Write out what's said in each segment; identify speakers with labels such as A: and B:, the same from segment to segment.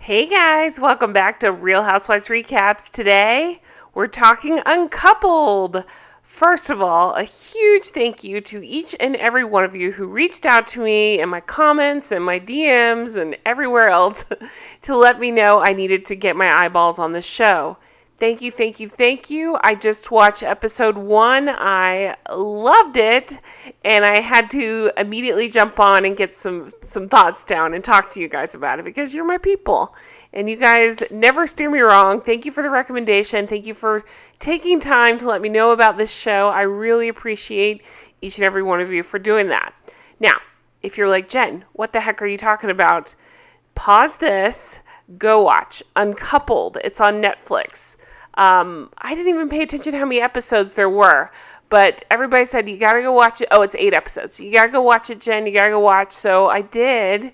A: Hey guys, welcome back to Real Housewives Recaps. Today, we're talking Uncoupled. First of all, a huge thank you to each and every one of you who reached out to me in my comments and my DMs and everywhere else to let me know I needed to get my eyeballs on the show. Thank you, thank you, thank you. I just watched episode 1. I loved it, and I had to immediately jump on and get some thoughts down and talk to you guys about it because you're my people. And you guys never steer me wrong. Thank you for the recommendation. Thank you for taking time to let me know about this show. I really appreciate each and every one of you for doing that. Now, if you're like, Jen, what the heck are you talking about? Pause this. Go watch Uncoupled. It's on Netflix. I didn't even pay attention to how many episodes there were, but everybody said you gotta go watch it. Oh, it's 8 episodes. So you gotta go watch it, Jen. You gotta go watch. So I did.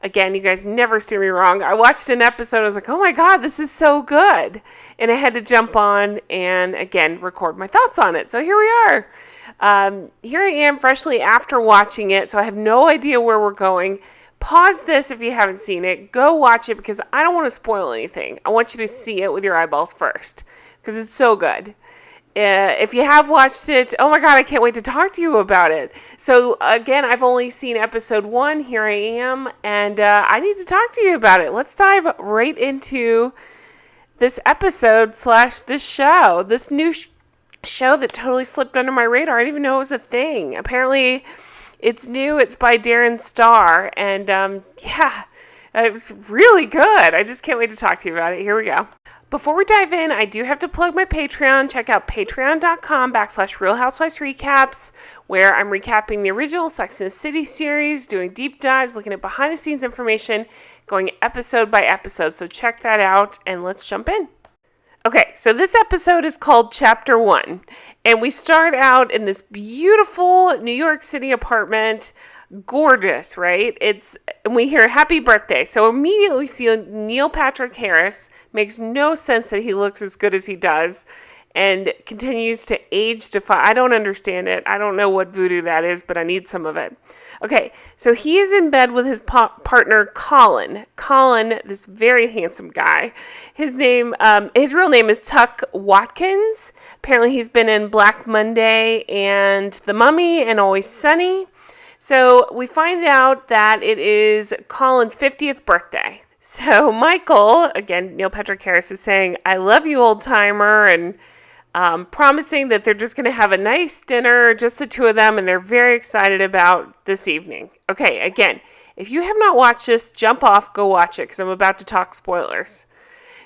A: Again, you guys never steer me wrong. I watched an episode. I was like, oh my God, this is so good. And I had to jump on and, again, record my thoughts on it. So here we are. Here I am freshly after watching it. So I have no idea where we're going. Pause this if you haven't seen it. Go watch it because I don't want to spoil anything. I want you to see it with your eyeballs first because it's so good. If you have watched it, oh my God, I can't wait to talk to you about it. So again, I've only seen episode 1. Here I am, and I need to talk to you about it. Let's dive right into this episode / this show. This new show that totally slipped under my radar. I didn't even know it was a thing. Apparently, it's new. It's by Darren Star, and yeah, it was really good. I just can't wait to talk to you about it. Here we go. Before we dive in, I do have to plug my Patreon. Check out patreon.com / Real Housewives Recaps, where I'm recapping the original Sex and the City series, doing deep dives, looking at behind the scenes information, going episode by episode. So check that out, and let's jump in. Okay, so this episode is called Chapter 1, and we start out in this beautiful New York City apartment. Gorgeous, right? And we hear happy birthday. So immediately we see Neil Patrick Harris. Makes no sense that he looks as good as he does and continues to age defy. I don't understand it. I don't know what voodoo that is, but I need some of it. Okay, so he is in bed with his partner, Colin. Colin, this very handsome guy. His real name is Tuck Watkins. Apparently he's been in Black Monday and The Mummy and Always Sunny. So we find out that it is Colin's 50th birthday. So Michael, again, Neil Patrick Harris is saying, I love you, old timer, and promising that they're just going to have a nice dinner, just the two of them, and they're very excited about this evening. Okay, again, if you have not watched this, jump off, go watch it, because I'm about to talk spoilers.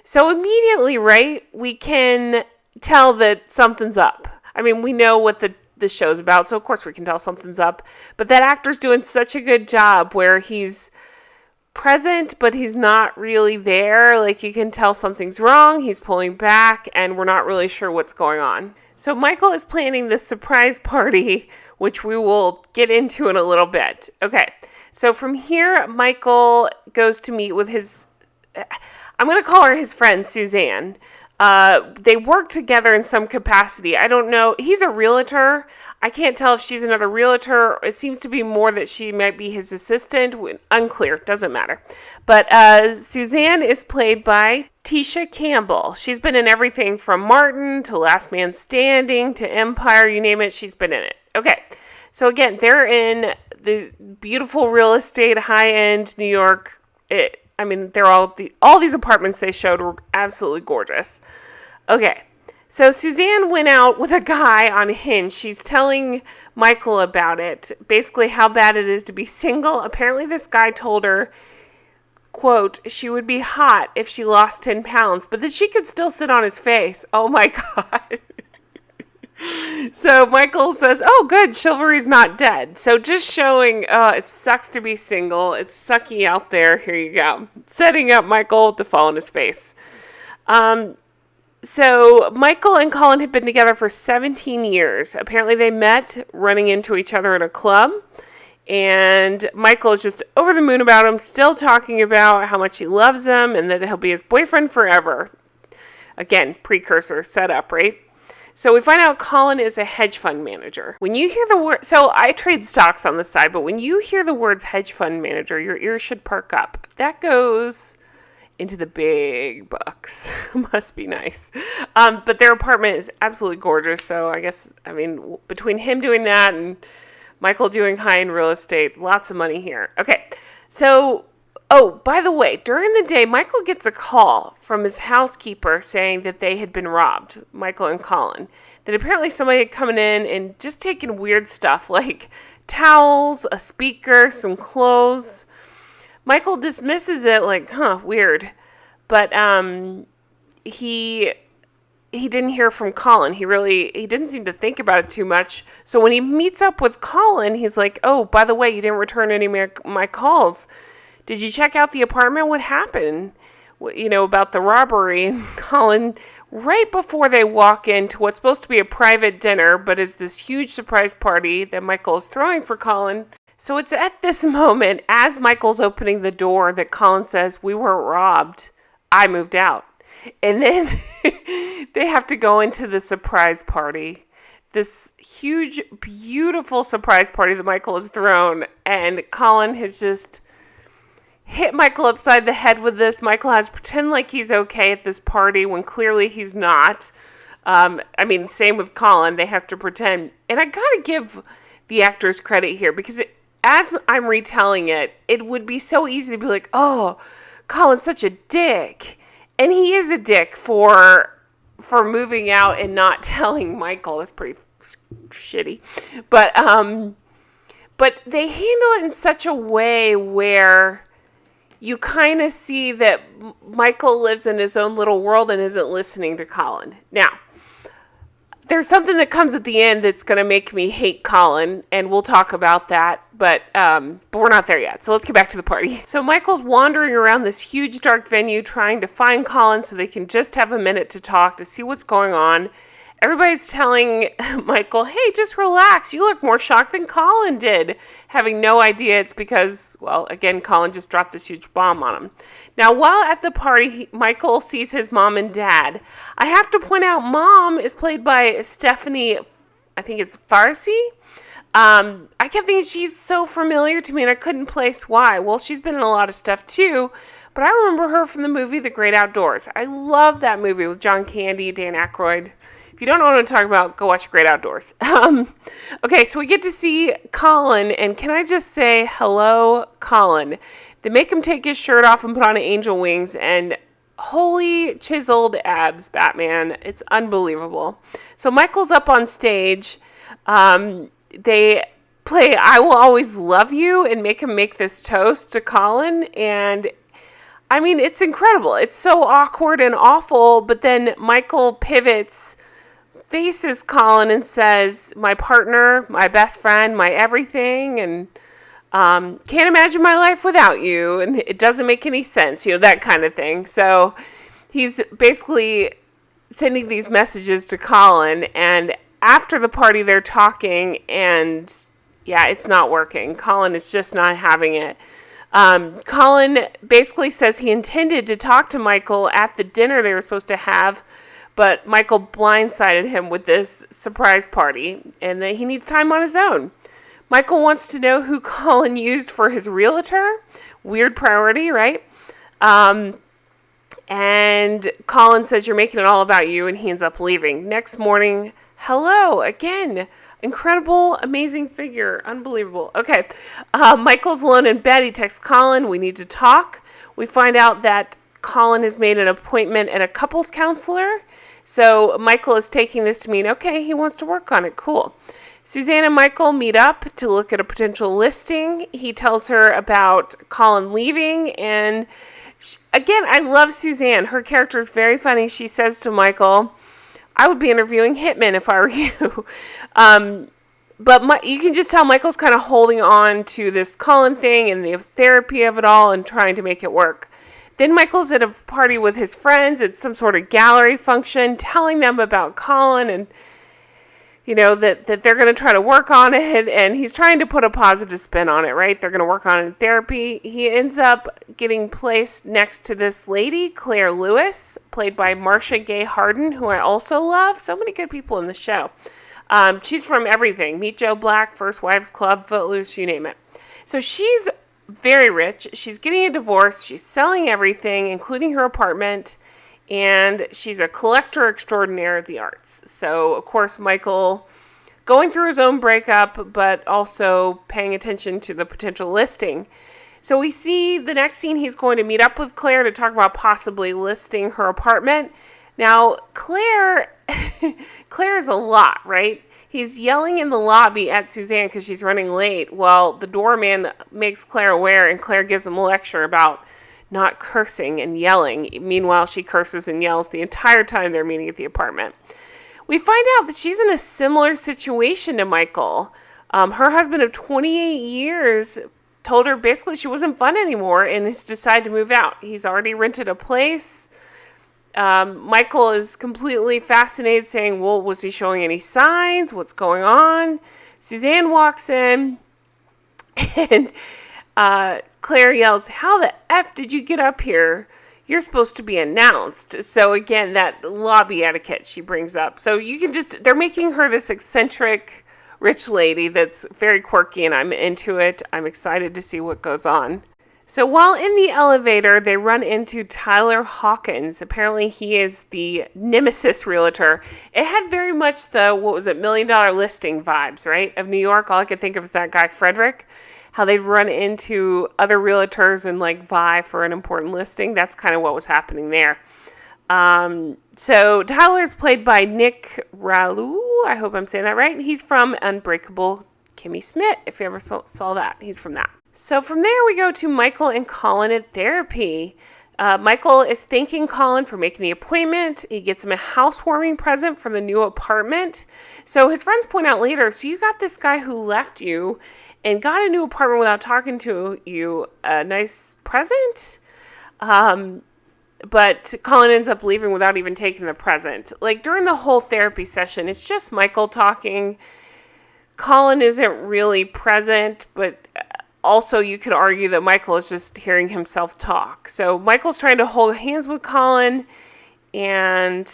A: So immediately, right, we can tell that something's up. I mean, we know what the show's about, so of course we can tell something's up. But that actor's doing such a good job where he's present, but he's not really there. Like, you can tell something's wrong, he's pulling back, and we're not really sure what's going on. So Michael is planning this surprise party, which we will get into in a little bit. Okay, so from here, Michael goes to meet with I'm going to call her his friend, Suzanne. They work together in some capacity. I don't know. He's a realtor. I can't tell if she's another realtor. It seems to be more that she might be his assistant. Unclear. Doesn't matter. But Suzanne is played by Tisha Campbell. She's been in everything from Martin to Last Man Standing to Empire. You name it, she's been in it. Okay. So again, they're in the beautiful real estate, high-end New York. They're all these apartments they showed were absolutely gorgeous. Okay, so Suzanne went out with a guy on Hinge. She's telling Michael about it, basically how bad it is to be single. Apparently this guy told her, quote, she would be hot if she lost 10 pounds, but that she could still sit on his face. Oh my God. So Michael says, oh, good, chivalry's not dead. So just showing, it sucks to be single. It's sucky out there. Here you go. Setting up Michael to fall on his face. So Michael and Colin have been together for 17 years. Apparently they met running into each other in a club. And Michael is just over the moon about him, still talking about how much he loves him and that he'll be his boyfriend forever. Again, precursor set up, right? So we find out Colin is a hedge fund manager. When you hear the word, so I trade stocks on the side, but when you hear the words hedge fund manager, your ears should perk up. That goes into the big bucks. Must be nice. But their apartment is absolutely gorgeous. So I guess, between him doing that and Michael doing high-end real estate, lots of money here. Okay, so, by the way, during the day, Michael gets a call from his housekeeper saying that they had been robbed, Michael and Colin. That apparently somebody had come in and just taken weird stuff like towels, a speaker, some clothes. Michael dismisses it like, weird. But he didn't hear from Colin. He didn't seem to think about it too much. So when he meets up with Colin, he's like, oh, by the way, you didn't return any of my calls. Did you check out the apartment? What happened? About the robbery. And Colin, right before they walk into what's supposed to be a private dinner, but is this huge surprise party that Michael is throwing for Colin. So it's at this moment, as Michael's opening the door, that Colin says, we weren't robbed. I moved out. And then they have to go into the surprise party. This huge, beautiful surprise party that Michael has thrown. And Colin has just hit Michael upside the head with this. Michael has to pretend like he's okay at this party when clearly he's not. Same with Colin. They have to pretend. And I gotta give the actors credit here because as I'm retelling it, it would be so easy to be like, oh, Colin's such a dick. And he is a dick for moving out and not telling Michael. That's pretty shitty. But they handle it in such a way where you kind of see that Michael lives in his own little world and isn't listening to Colin. Now, there's something that comes at the end that's going to make me hate Colin, and we'll talk about that, but we're not there yet, so let's get back to the party. So Michael's wandering around this huge dark venue trying to find Colin so they can just have a minute to talk, to see what's going on. Everybody's telling Michael, hey, just relax. You look more shocked than Colin did. Having no idea it's because, well, again, Colin just dropped this huge bomb on him. Now, while at the party, Michael sees his mom and dad. I have to point out, Mom is played by Stephanie, I think it's Farsi. I kept thinking she's so familiar to me, and I couldn't place why. Well, she's been in a lot of stuff, too. But I remember her from the movie The Great Outdoors. I love that movie with John Candy, Dan Aykroyd. If you don't know what I'm talking about, go watch Great Outdoors. Okay, so we get to see Colin, and can I just say, hello, Colin. They make him take his shirt off and put on angel wings, and holy chiseled abs, Batman. It's unbelievable. So Michael's up on stage. They play I Will Always Love You and make him make this toast to Colin, and it's incredible. It's so awkward and awful, but then Michael pivots, faces Colin and says, my partner, my best friend, my everything, and can't imagine my life without you, and it doesn't make any sense, that kind of thing. So he's basically sending these messages to Colin, and after the party they're talking, and yeah, it's not working. Colin is just not having it. Colin basically says he intended to talk to Michael at the dinner they were supposed to have, but Michael blindsided him with this surprise party, and that he needs time on his own. Michael wants to know who Colin used for his realtor. Weird priority, right? And Colin says, you're making it all about you, and he ends up leaving. Next morning, hello, again. Incredible, amazing figure. Unbelievable. Okay. Michael's alone in bed. He texts Colin, we need to talk. We find out that Colin has made an appointment at a couples counselor. So Michael is taking this to mean, okay, he wants to work on it. Cool. Suzanne and Michael meet up to look at a potential listing. He tells her about Colin leaving. And again, I love Suzanne. Her character is very funny. She says to Michael, I would be interviewing hitmen if I were you. But you can just tell Michael's kind of holding on to this Colin thing and the therapy of it all and trying to make it work. Then Michael's at a party with his friends. It's some sort of gallery function, telling them about Colin and, that they're going to try to work on it. And he's trying to put a positive spin on it, right? They're going to work on it in therapy. He ends up getting placed next to this lady, Claire Lewis, played by Marcia Gay Harden, who I also love. So many good people in the show. She's from everything. Meet Joe Black, First Wives Club, Footloose, you name it. So she's very rich. She's getting a divorce. She's selling everything, including her apartment. And she's a collector extraordinaire of the arts. So, of course, Michael going through his own breakup, but also paying attention to the potential listing. So we see the next scene, he's going to meet up with Claire to talk about possibly listing her apartment. Now, Claire is a lot, right? He's yelling in the lobby at Suzanne because she's running late. Well, the doorman makes Claire aware, and Claire gives him a lecture about not cursing and yelling. Meanwhile, she curses and yells the entire time they're meeting at the apartment. We find out that she's in a similar situation to Michael. Her husband of 28 years told her basically she wasn't fun anymore and has decided to move out. He's already rented a place. Michael is completely fascinated, saying, well, was he showing any signs? What's going on? Suzanne walks in, and Claire yells, how the F did you get up here? You're supposed to be announced. So again, that lobby etiquette she brings up. So you can they're making her this eccentric rich lady that's very quirky, and I'm into it. I'm excited to see what goes on. So while in the elevator, they run into Tyler Hawkins. Apparently he is the nemesis realtor. It had very much the, $1 million listing vibes, right? Of New York. All I could think of is that guy, Frederick. How they'd run into other realtors and like vie for an important listing. That's kind of what was happening there. So Tyler's played by Nick Ralou. I hope I'm saying that right. He's from Unbreakable Kimmy Schmidt. If you ever saw that, he's from that. So from there we go to Michael and Colin at therapy. Michael is thanking Colin for making the appointment. He gets him a housewarming present for the new apartment. So his friends point out later, so you got this guy who left you and got a new apartment without talking to you, a nice present? But Colin ends up leaving without even taking the present. Like, during the whole therapy session, it's just Michael talking. Colin isn't really present, but also you could argue that Michael is just hearing himself talk. So Michael's trying to hold hands with Colin, and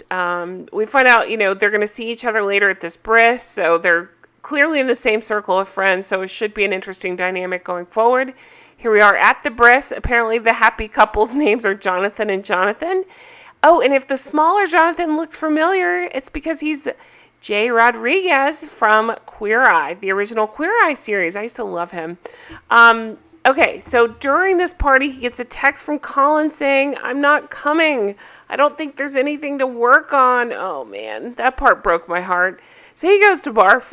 A: we find out, they're going to see each other later at this bris, so they're clearly in the same circle of friends, so it should be an interesting dynamic going forward. Here we are at the bris. Apparently the happy couple's names are Jonathan and Jonathan. Oh, and if the smaller Jonathan looks familiar, it's because he's Jay Rodriguez from Queer Eye, the original Queer Eye series. I used to love him. Okay, so during this party, he gets a text from Colin saying, I'm not coming. I don't think there's anything to work on. Oh, man, that part broke my heart. So he goes to barf.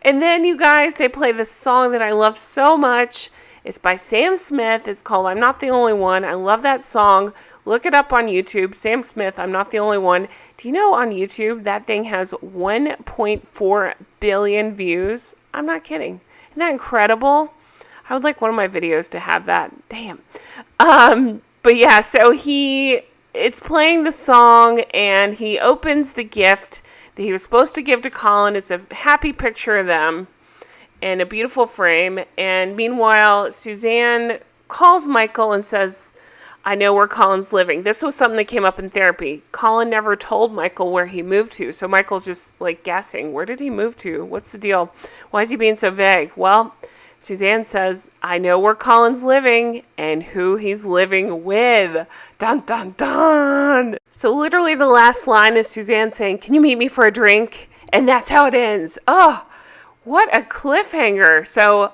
A: And then, you guys, they play this song that I love so much. It's by Sam Smith. It's called I'm Not the Only One. I love that song. Look it up on YouTube. Sam Smith, I'm Not the Only One. Do you know on YouTube that thing has 1.4 billion views? I'm not kidding. Isn't that incredible? I would like one of my videos to have that. Damn. But yeah, so it's playing the song, and he opens the gift that he was supposed to give to Colin. It's a happy picture of them in a beautiful frame. And meanwhile, Suzanne calls Michael and says, I know where Colin's living. This was something that came up in therapy. Colin never told Michael where he moved to. So Michael's just like guessing. Where did he move to? What's the deal? Why is he being so vague? Well, Suzanne says, I know where Colin's living and who he's living with. Dun, dun, dun. So literally the last line is Suzanne saying, can you meet me for a drink? And that's how it ends. Oh, what a cliffhanger. So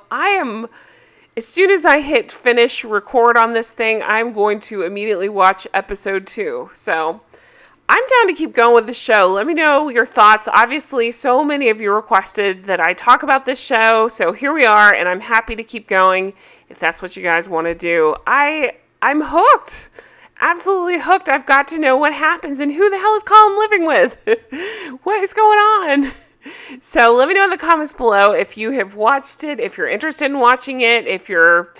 A: as soon as I hit finish record on this thing, I'm going to immediately watch episode 2. So I'm down to keep going with the show. Let me know your thoughts. Obviously, so many of you requested that I talk about this show. So here we are, and I'm happy to keep going if that's what you guys want to do. I'm hooked. Absolutely hooked. I've got to know what happens and who the hell is Colin living with? What is going on? So let me know in the comments below if you have watched it, if you're interested in watching it, if you're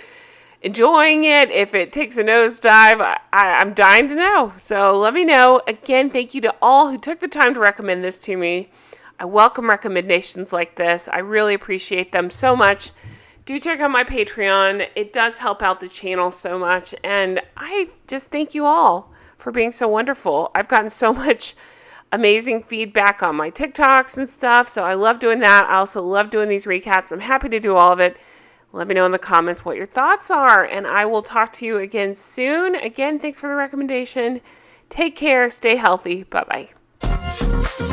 A: enjoying it, if it takes a nosedive. I'm dying to know. So let me know. Again, thank you to all who took the time to recommend this to me. I welcome recommendations like this. I really appreciate them so much. Do check out my Patreon. It does help out the channel so much. And I just thank you all for being so wonderful. I've gotten so much amazing feedback on my TikToks and stuff. So I love doing that. I also love doing these recaps. I'm happy to do all of it. Let me know in the comments what your thoughts are, and I will talk to you again soon. Again, thanks for the recommendation. Take care. Stay healthy. Bye-bye.